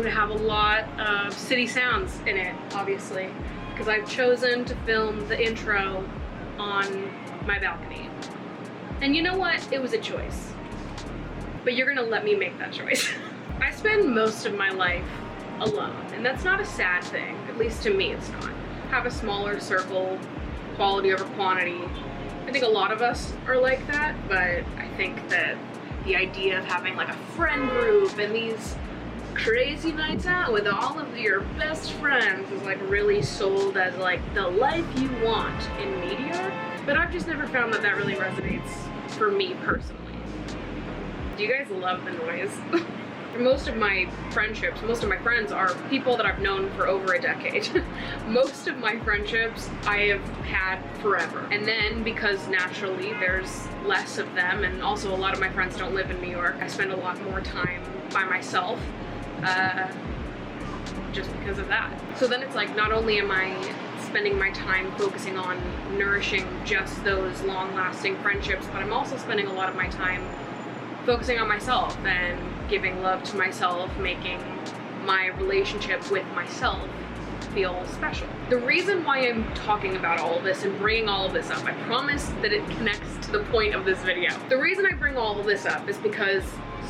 to have a lot of city sounds in it, obviously, because I've chosen to film the intro on my balcony. And you know what? It was a choice. But you're gonna let me make that choice. I spend most of my life alone, and that's not a sad thing. At least to me, it's not. Have a smaller circle, quality over quantity. I think a lot of us are like that, but I think that the idea of having like a friend group and these crazy nights out with all of your best friends is like really sold as like the life you want in media. But I've just never found that that really resonates for me personally. Do you guys love the noise? Most of my friendships, most of my friends are people that I've known for over a decade. Most of my friendships I have had forever. And then because naturally there's less of them, and also a lot of my friends don't live in New York, I spend a lot more time by myself just because of that. So then it's like not only am I spending my time focusing on nourishing just those long-lasting friendships, but I'm also spending a lot of my time focusing on myself and giving love to myself, making my relationship with myself feel special. The reason why I'm talking about all of this and bringing all of this up, I promise that it connects to the point of this video. The reason I bring all of this up is because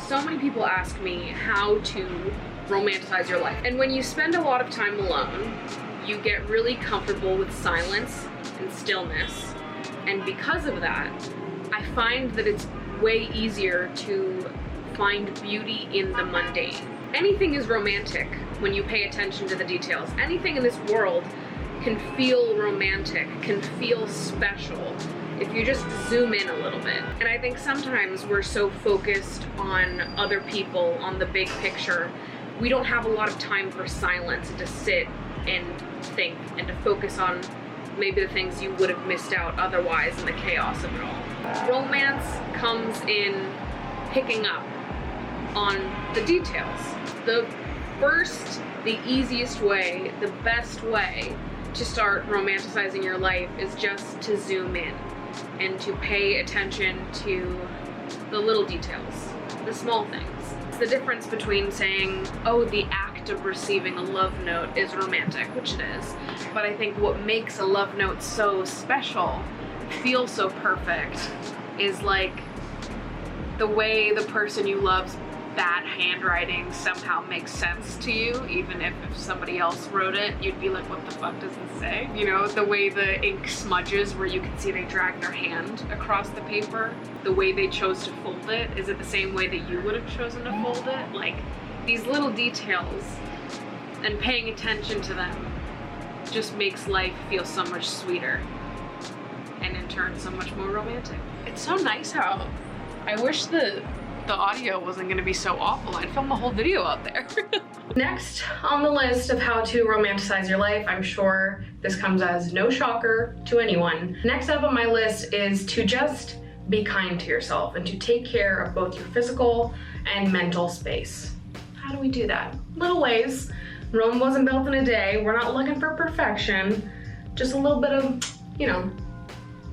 so many people ask me how to romanticize your life. And when you spend a lot of time alone, you get really comfortable with silence and stillness. And because of that, I find that it's way easier to find beauty in the mundane. Anything is romantic when you pay attention to the details. Anything in this world can feel romantic, can feel special if you just zoom in a little bit. And I think sometimes we're so focused on other people, on the big picture, we don't have a lot of time for silence and to sit and think and to focus on maybe the things you would have missed out otherwise in the chaos of it all. Romance comes in picking up on the details. The first, the easiest way, the best way to start romanticizing your life is just to zoom in and to pay attention to the little details, the small things. It's the difference between saying, oh, the act of receiving a love note is romantic, which it is, but I think what makes a love note so special, feel so perfect, is like the way the person you love's bad handwriting somehow makes sense to you, even if somebody else wrote it, you'd be like, what the fuck does it say? You know, the way the ink smudges where you can see they drag their hand across the paper, the way they chose to fold it, is it the same way that you would have chosen to fold it? Like, these little details and paying attention to them just makes life feel so much sweeter and in turn so much more romantic. It's so nice how I wish the audio wasn't gonna be so awful. I'd film the whole video out there. Next on the list of how to romanticize your life, I'm sure this comes as no shocker to anyone. Next up on my list is to just be kind to yourself and to take care of both your physical and mental space. How do we do that? Little ways. Rome wasn't built in a day. We're not looking for perfection. Just a little bit of, you know,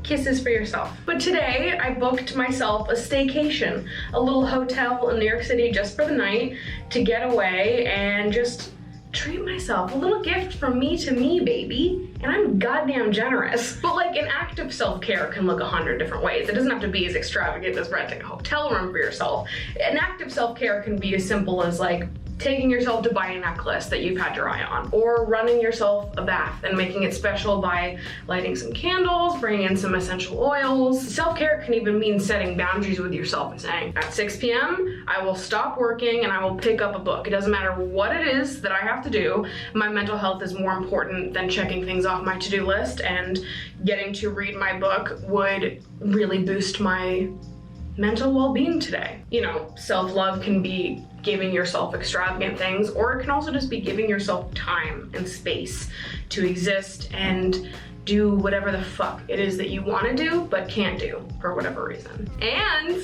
kisses for yourself. But today I booked myself a staycation, a little hotel in New York City just for the night to get away and just treat myself. A little gift from me to me, baby. And I'm goddamn generous. But like an act of self-care can look 100 different ways. It doesn't have to be as extravagant as renting a hotel room for yourself. An act of self-care can be as simple as like taking yourself to buy a necklace that you've had your eye on, or running yourself a bath and making it special by lighting some candles, bringing in some essential oils. Self-care can even mean setting boundaries with yourself and saying, at 6 p.m., I will stop working and I will pick up a book. It doesn't matter what it is that I have to do. My mental health is more important than checking things off my to-do list, and getting to read my book would really boost my mental well-being today. You know, self-love can be giving yourself extravagant things, or it can also just be giving yourself time and space to exist and do whatever the fuck it is that you want to do but can't do for whatever reason. And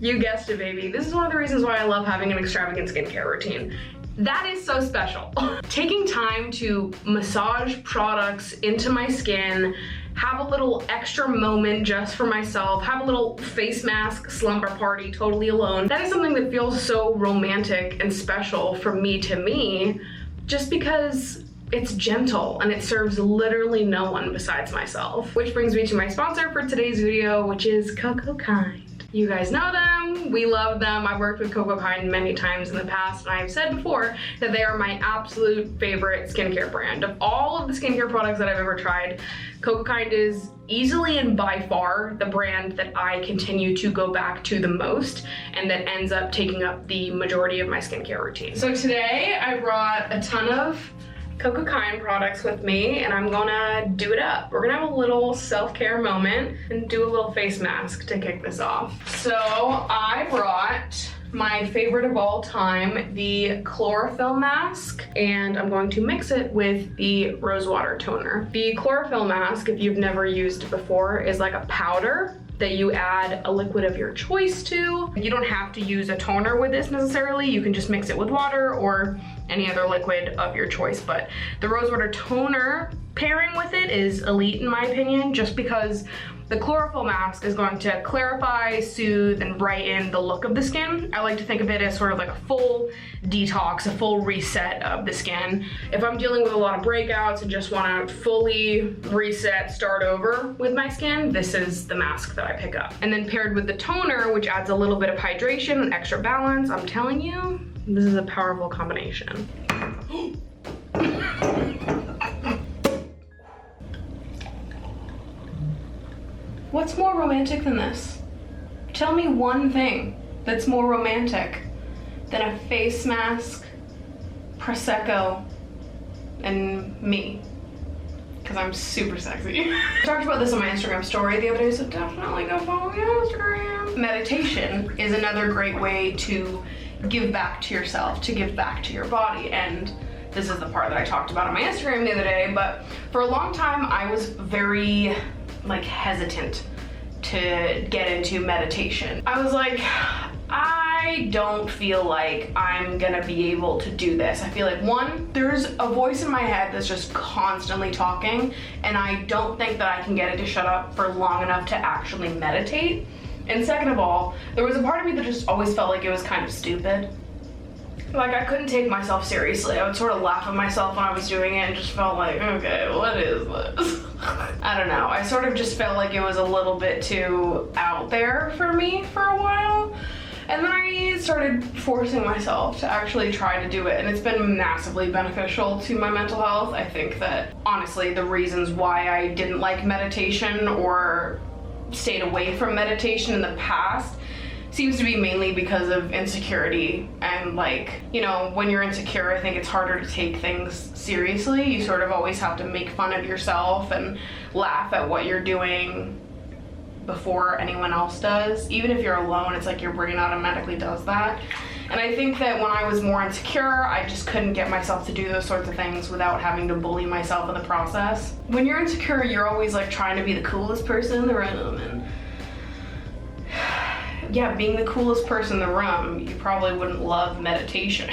you guessed it, baby, this is one of the reasons why I love having an extravagant skincare routine. That is so special. Taking time to massage products into my skin have a little extra moment just for myself, have a little face mask slumber party totally alone. That is something that feels so romantic and special from me to me, just because it's gentle and it serves literally no one besides myself. Which brings me to my sponsor for today's video, which is Coco Kind. You guys know them, we love them. I've worked with Coco Kind many times in the past, and I've said before that they are my absolute favorite skincare brand. Of all of the skincare products that I've ever tried, Coco Kind is easily and by far the brand that I continue to go back to the most, and that ends up taking up the majority of my skincare routine. So today I brought a ton of Coco Kind products with me, and I'm gonna do it up. We're gonna have a little self-care moment and do a little face mask to kick this off. So I brought my favorite of all time, the chlorophyll mask, and I'm going to mix it with the rosewater toner. The chlorophyll mask, if you've never used it before, is like a powder that you add a liquid of your choice to. You don't have to use a toner with this necessarily. You can just mix it with water or any other liquid of your choice, but the rosewater toner pairing with it is elite in my opinion, just because the chlorophyll mask is going to clarify, soothe, and brighten the look of the skin. I like to think of it as sort of like a full detox, a full reset of the skin. If I'm dealing with a lot of breakouts and just want to fully reset, start over with my skin, this is the mask that I pick up. And then paired with the toner, which adds a little bit of hydration and extra balance, I'm telling you, this is a powerful combination. What's more romantic than this? Tell me one thing that's more romantic than a face mask, Prosecco, and me. Because I'm super sexy. I talked about this on my Instagram story the other day, so definitely go follow me on Instagram. Meditation is another great way to give back to yourself, to give back to your body, and this is the part that I talked about on my Instagram the other day, but for a long time I was very hesitant to get into meditation. I was like, I don't feel like I'm gonna be able to do this. I feel like, one, there's a voice in my head that's just constantly talking, and I don't think that I can get it to shut up for long enough to actually meditate. And second of all, there was a part of me that just always felt like it was kind of stupid. Like, I couldn't take myself seriously. I would sort of laugh at myself when I was doing it and just felt like, okay, what is this? I don't know. I sort of just felt like it was a little bit too out there for me for a while. And then I started forcing myself to actually try to do it, and it's been massively beneficial to my mental health. I think that, honestly, the reasons why I didn't like meditation or stayed away from meditation in the past seems to be mainly because of insecurity, and when you're insecure, I think it's harder to take things seriously. You sort of always have to make fun of yourself and laugh at what you're doing before anyone else does. Even if you're alone, it's like your brain automatically does that. And I think that when I was more insecure, I just couldn't get myself to do those sorts of things without having to bully myself in the process. When you're insecure, you're always trying to be the coolest person in the room, and yeah, being the coolest person in the room, you probably wouldn't love meditation.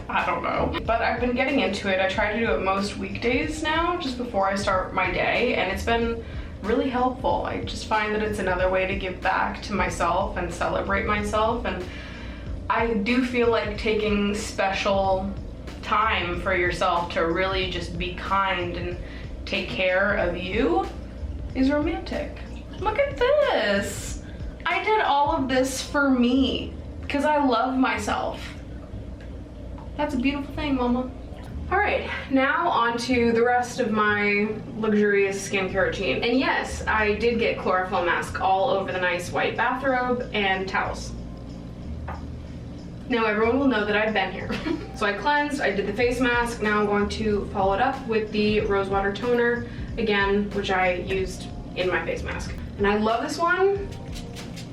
I don't know. But I've been getting into it. I try to do it most weekdays now, just before I start my day, and it's been really helpful. I just find that it's another way to give back to myself and celebrate myself, and I do feel like taking special time for yourself to really just be kind and take care of you is romantic. Look at this. I did all of this for me because I love myself. That's a beautiful thing, mama. All right, now on to the rest of my luxurious skincare routine. And yes, I did get chlorophyll mask all over the nice white bathrobe and towels. Now everyone will know that I've been here. So I cleansed, I did the face mask. Now I'm going to follow it up with the rosewater toner, again, which I used in my face mask. And I love this one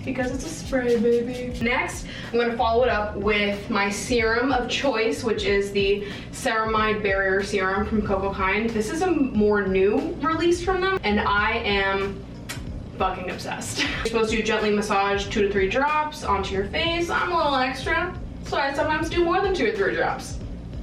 because it's a spray, baby. Next, I'm gonna follow it up with my serum of choice, which is the Ceramide Barrier Serum from Coco Kind. This is a more new release from them, and I am fucking obsessed. You're supposed to gently massage 2 to 3 drops onto your face. I'm a little extra, so I sometimes do more than 2 or 3 drops.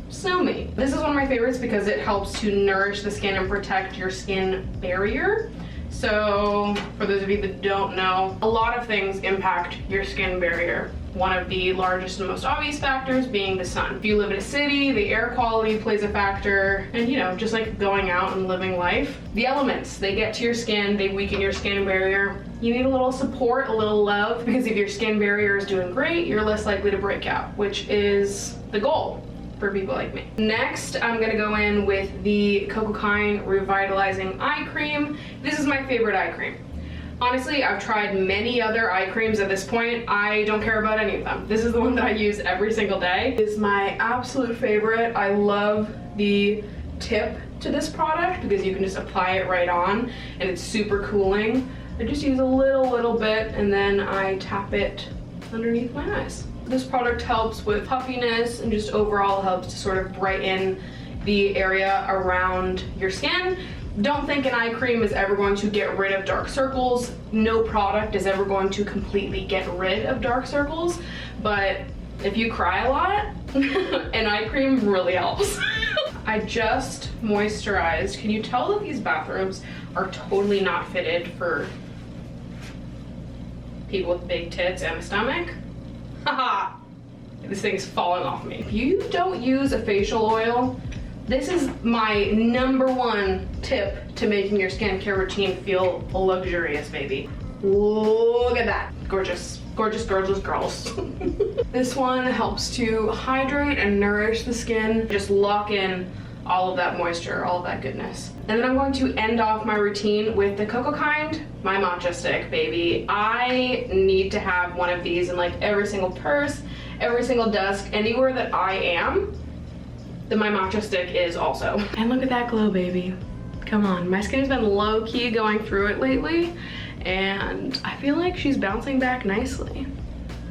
So me. This is one of my favorites because it helps to nourish the skin and protect your skin barrier. So for those of you that don't know, a lot of things impact your skin barrier. One of the largest and most obvious factors being the sun. If you live in a city, the air quality plays a factor, and you know, just like going out and living life. The elements, they get to your skin, they weaken your skin barrier. You need a little support, a little love, because if your skin barrier is doing great, you're less likely to break out, which is the goal for people like me. Next, I'm gonna go in with the Cocokind Revitalizing Eye Cream. This is my favorite eye cream. Honestly, I've tried many other eye creams at this point. I don't care about any of them. This is the one that I use every single day. It's my absolute favorite. I love the tip to this product because you can just apply it right on and it's super cooling. I just use a little bit and then I tap it underneath my eyes. This product helps with puffiness and just overall helps to sort of brighten the area around your skin. Don't think an eye cream is ever going to get rid of dark circles. No product is ever going to completely get rid of dark circles, but if you cry a lot, an eye cream really helps. I just moisturized. Can you tell that these bathrooms are totally not fitted for people with big tits and a stomach? Haha! This thing's falling off me. If you don't use a facial oil, this is my #1 tip to making your skincare routine feel luxurious, baby. Look at that. Gorgeous, gorgeous, gorgeous girls. This one helps to hydrate and nourish the skin. Just lock in all of that moisture, all of that goodness. And then I'm going to end off my routine with the Cocokind, my matcha stick, baby. I need to have one of these in like every single purse, every single desk, anywhere that I am, that my matcha stick is also. And look at that glow, baby. Come on, my skin's been low-key going through it lately, and I feel like she's bouncing back nicely.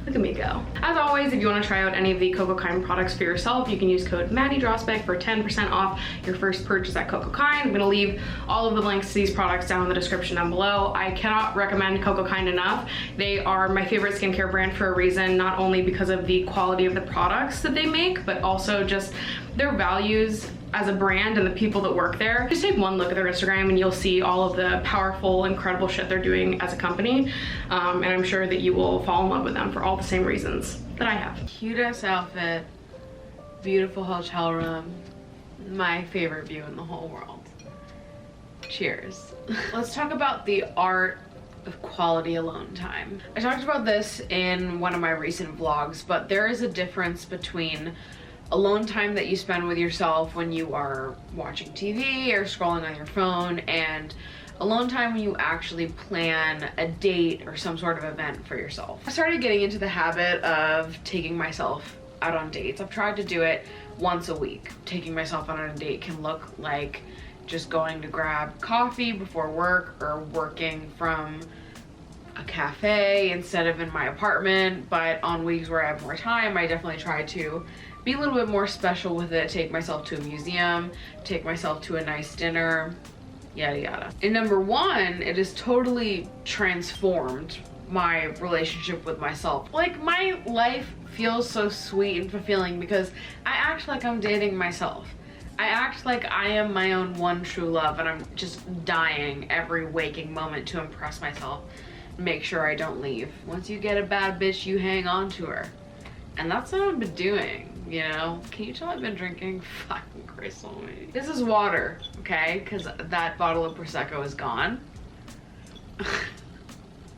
Look at me go. As always, if you want to try out any of the Cocokind products for yourself, you can use code Maddie Dragsbaek for 10% off your first purchase at Cocokind. I'm gonna leave all of the links to these products down in the description down below. I cannot recommend Cocokind enough. They are my favorite skincare brand for a reason, not only because of the quality of the products that they make, but also just their values as a brand and the people that work there. Just take one look at their Instagram and you'll see all of the powerful, incredible shit they're doing as a company. And I'm sure that you will fall in love with them for all the same reasons that I have. Cutest outfit, beautiful hotel room, my favorite view in the whole world. Cheers. Let's talk about the art of quality alone time. I talked about this in one of my recent vlogs, but there is a difference between alone time that you spend with yourself when you are watching TV or scrolling on your phone, and alone time when you actually plan a date or some sort of event for yourself. I started getting into the habit of taking myself out on dates. I've tried to do it once a week. Taking myself out on a date can look like just going to grab coffee before work or working from a cafe instead of in my apartment, but on weeks where I have more time, I definitely try to be a little bit more special with it, take myself to a museum, take myself to a nice dinner, yada yada. And #1, it has totally transformed my relationship with myself. Like, my life feels so sweet and fulfilling because I act like I'm dating myself. I act like I am my own one true love, and I'm just dying every waking moment to impress myself, make sure I don't leave. Once you get a bad bitch, you hang on to her. And that's what I've been doing. You know, can you tell I've been drinking fucking crystal me? This is water, okay? Because that bottle of Prosecco is gone.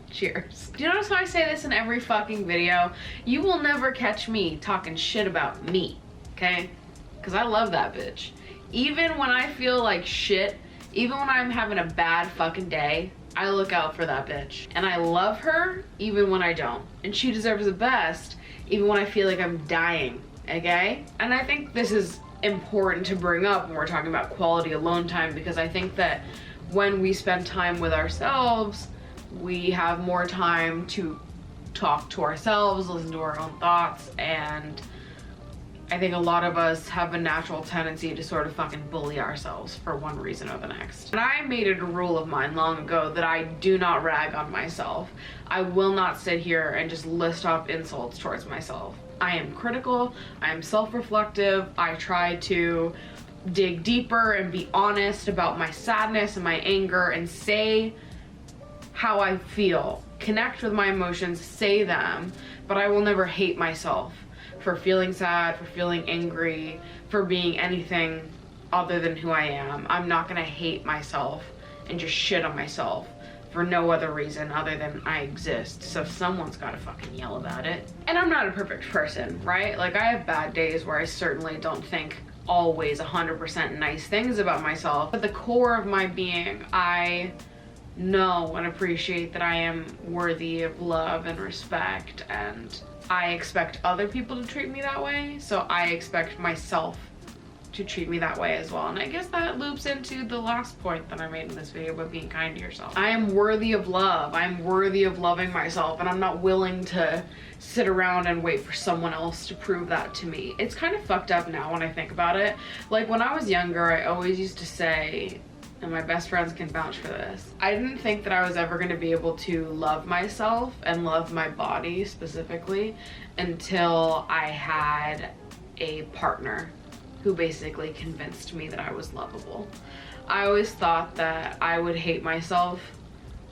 Cheers. Do you notice how I say this in every fucking video? You will never catch me talking shit about me, okay? Because I love that bitch. Even when I feel like shit, even when I'm having a bad fucking day, I look out for that bitch. And I love her even when I don't. And she deserves the best even when I feel like I'm dying. Okay? And I think this is important to bring up when we're talking about quality alone time, because I think that when we spend time with ourselves, we have more time to talk to ourselves, listen to our own thoughts, and I think a lot of us have a natural tendency to sort of fucking bully ourselves for one reason or the next. And I made it a rule of mine long ago that I do not rag on myself. I will not sit here and just list off insults towards myself. I am critical, I am self-reflective, I try to dig deeper and be honest about my sadness and my anger and say how I feel, connect with my emotions, say them, but I will never hate myself for feeling sad, for feeling angry, for being anything other than who I am. I'm not gonna hate myself and just shit on myself for no other reason other than I exist. So someone's gotta fucking yell about it. And I'm not a perfect person, right? Like, I have bad days where I certainly don't think always 100% nice things about myself. At the core of my being, I know and appreciate that I am worthy of love and respect, and I expect other people to treat me that way, so I expect myself to treat me that way as well. And I guess that loops into the last point that I made in this video about being kind to yourself. I am worthy of love. I'm worthy of loving myself, and I'm not willing to sit around and wait for someone else to prove that to me. It's kind of fucked up now when I think about it. Like, when I was younger, I always used to say, and my best friends can vouch for this, I didn't think that I was ever going to be able to love myself and love my body specifically until I had a partner who basically convinced me that I was lovable. I always thought that I would hate myself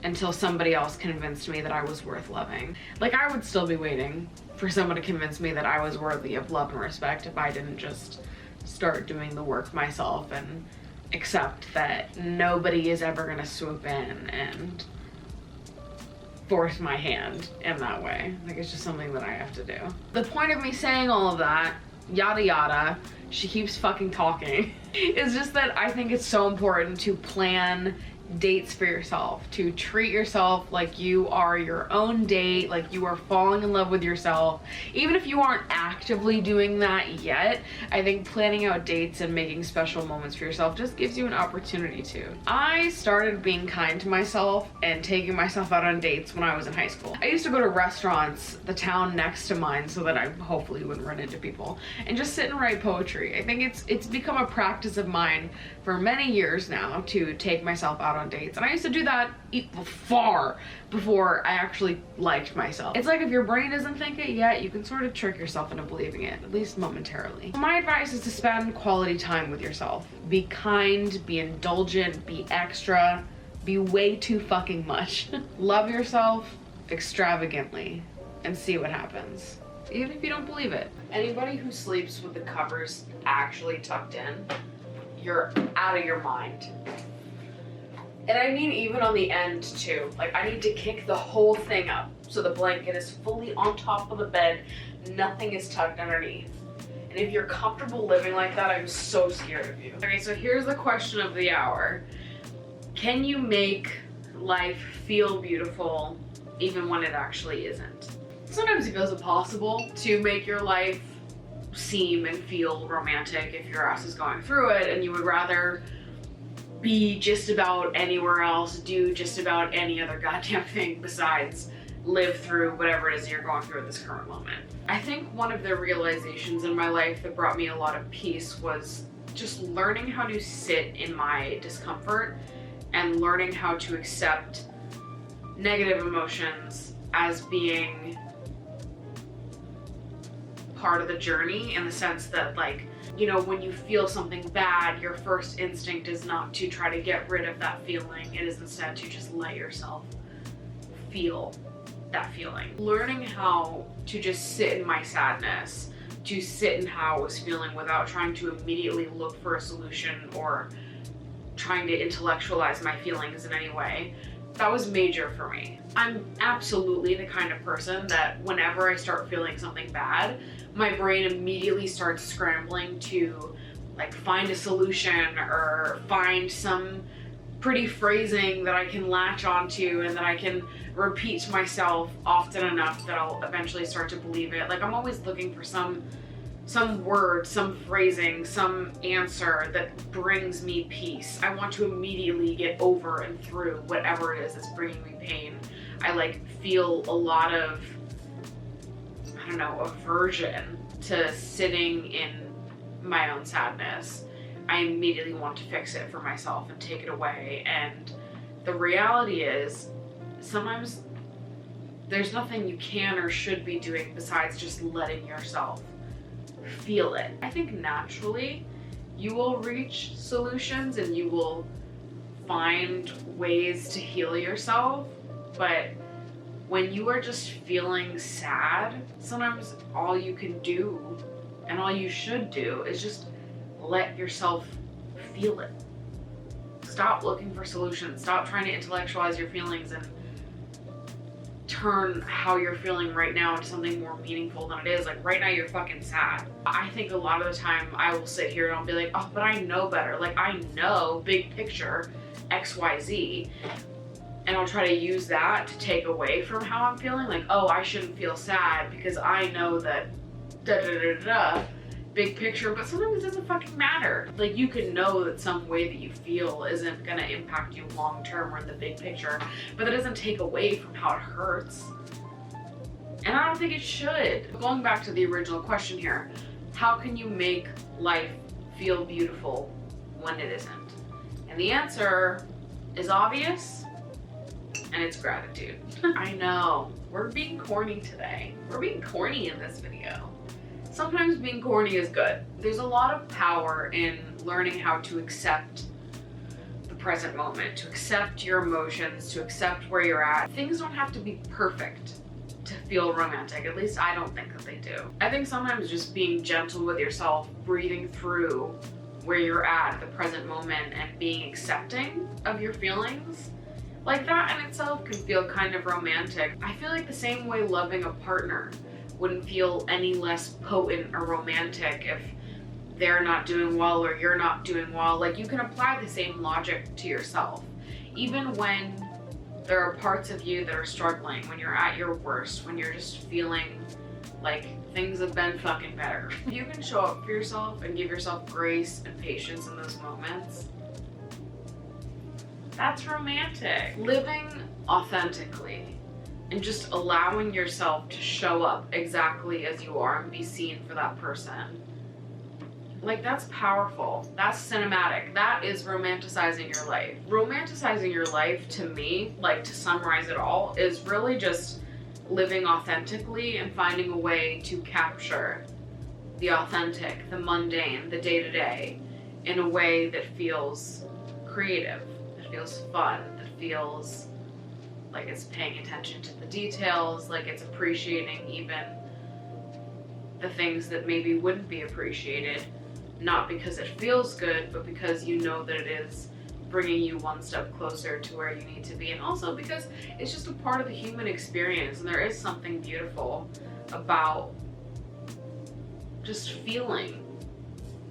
until somebody else convinced me that I was worth loving. Like, I would still be waiting for someone to convince me that I was worthy of love and respect if I didn't just start doing the work myself and accept that nobody is ever gonna swoop in and force my hand in that way. Like, it's just something that I have to do. The point of me saying all of that, yada yada, she keeps fucking talking, is just that I think it's so important to plan dates for yourself, to treat yourself like you are your own date, like you are falling in love with yourself. Even if you aren't actively doing that yet, I think planning out dates and making special moments for yourself just gives you an opportunity to. I started being kind to myself and taking myself out on dates when I was in high school. I used to go to restaurants, the town next to mine, so that I hopefully wouldn't run into people, and just sit and write poetry. I think it's become a practice of mine for many years now to take myself out on dates, and I used to do that far before I actually liked myself. It's like, if your brain doesn't think it yet, you can sort of trick yourself into believing it, at least momentarily. My advice is to spend quality time with yourself. Be kind, be indulgent, be extra, be way too fucking much. Love yourself extravagantly and see what happens, even if you don't believe it. Anybody who sleeps with the covers actually tucked in, you're out of your mind. And I mean even on the end too. Like, I need to kick the whole thing up so the blanket is fully on top of the bed, nothing is tucked underneath. And if you're comfortable living like that, I'm so scared of you. Okay, so here's the question of the hour. Can you make life feel beautiful even when it actually isn't? Sometimes it feels impossible to make your life seem and feel romantic if your ass is going through it and you would rather be just about anywhere else, do just about any other goddamn thing besides live through whatever it is you're going through at this current moment. I think one of the realizations in my life that brought me a lot of peace was just learning how to sit in my discomfort and learning how to accept negative emotions as being part of the journey, in the sense that, like, you know, when you feel something bad, your first instinct is not to try to get rid of that feeling. It is instead to just let yourself feel that feeling. Learning how to just sit in my sadness, to sit in how I was feeling without trying to immediately look for a solution or trying to intellectualize my feelings in any way. That was major for me. I'm absolutely the kind of person that whenever I start feeling something bad, my brain immediately starts scrambling to, like, find a solution or find some pretty phrasing that I can latch onto and that I can repeat to myself often enough that I'll eventually start to believe it. Like, I'm always looking for some word, some phrasing, some answer that brings me peace. I want to immediately get over and through whatever it is that's bringing me pain. I, like, feel a lot of, I don't know, aversion to sitting in my own sadness. I immediately want to fix it for myself and take it away. And the reality is, sometimes there's nothing you can or should be doing besides just letting yourself feel it. I think naturally you will reach solutions and you will find ways to heal yourself but when you are just feeling sad, sometimes all you can do and all you should do is just let yourself feel it. Stop looking for solutions. Stop trying to intellectualize your feelings and turn how you're feeling right now into something more meaningful than it is. Like right now you're fucking sad. I think a lot of the time I will sit here and I'll be like, oh, but I know better. Like I know big picture XYZ. And I'll try to use that to take away from how I'm feeling. Like, oh, I shouldn't feel sad because I know that big picture, but sometimes it doesn't fucking matter. Like you can know that some way that you feel isn't gonna impact you long term or in the big picture, but that doesn't take away from how it hurts. And I don't think it should. Going back to the original question here, how can you make life feel beautiful when it isn't? And the answer is obvious, and it's gratitude. I know, we're being corny today. We're being corny in this video. Sometimes being corny is good. There's a lot of power in learning how to accept the present moment, to accept your emotions, to accept where you're at. Things don't have to be perfect to feel romantic. At least I don't think that they do. I think sometimes just being gentle with yourself, breathing through where you're at the present moment and being accepting of your feelings, like that in itself can feel kind of romantic. I feel like the same way loving a partner wouldn't feel any less potent or romantic if they're not doing well or you're not doing well. Like you can apply the same logic to yourself. Even when there are parts of you that are struggling, when you're at your worst, when you're just feeling like things have been fucking better. You can show up for yourself and give yourself grace and patience in those moments. That's romantic. Living authentically and just allowing yourself to show up exactly as you are and be seen for that person. Like that's powerful. That's cinematic. That is romanticizing your life. Romanticizing your life to me, like to summarize it all, is really just living authentically and finding a way to capture the authentic, the mundane, the day-to-day in a way that feels creative, that feels fun, that feels like it's paying attention to the details, like it's appreciating even the things that maybe wouldn't be appreciated, not because it feels good, but because you know that it is bringing you one step closer to where you need to be, and also because it's just a part of the human experience, and there is something beautiful about just feeling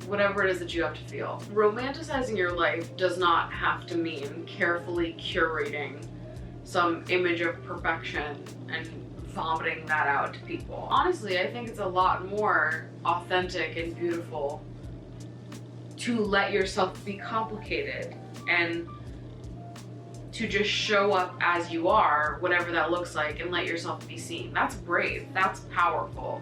whatever it is that you have to feel. Romanticizing your life does not have to mean carefully curating some image of perfection and vomiting that out to people. Honestly, I think it's a lot more authentic and beautiful to let yourself be complicated and to just show up as you are, whatever that looks like, and let yourself be seen. That's brave. That's powerful.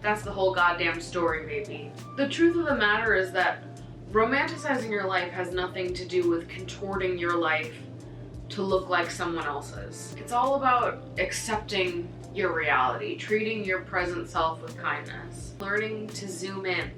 That's the whole goddamn story, baby. The truth of the matter is that romanticizing your life has nothing to do with contorting your life to look like someone else's. It's all about accepting your reality, treating your present self with kindness, learning to zoom in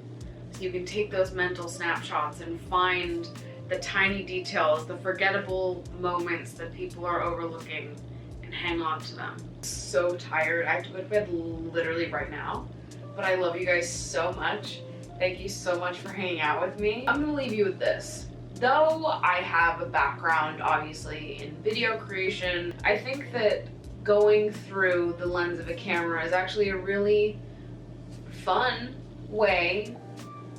so you can take those mental snapshots and find the tiny details, the forgettable moments that people are overlooking, and hang on to them. So tired. I have to go to bed literally right now, but I love you guys so much. Thank you so much for hanging out with me. I'm gonna leave you with this. Though I have a background, obviously, in video creation, I think that going through the lens of a camera is actually a really fun way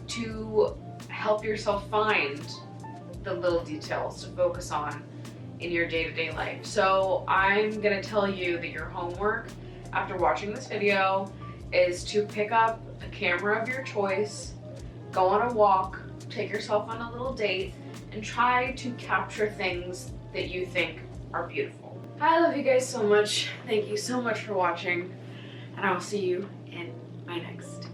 to help yourself find the little details to focus on in your day-to-day life. So I'm gonna tell you that your homework after watching this video is to pick up a camera of your choice, go on a walk, take yourself on a little date, and try to capture things that you think are beautiful. I love you guys so much. Thank you so much for watching, and I will see you in my next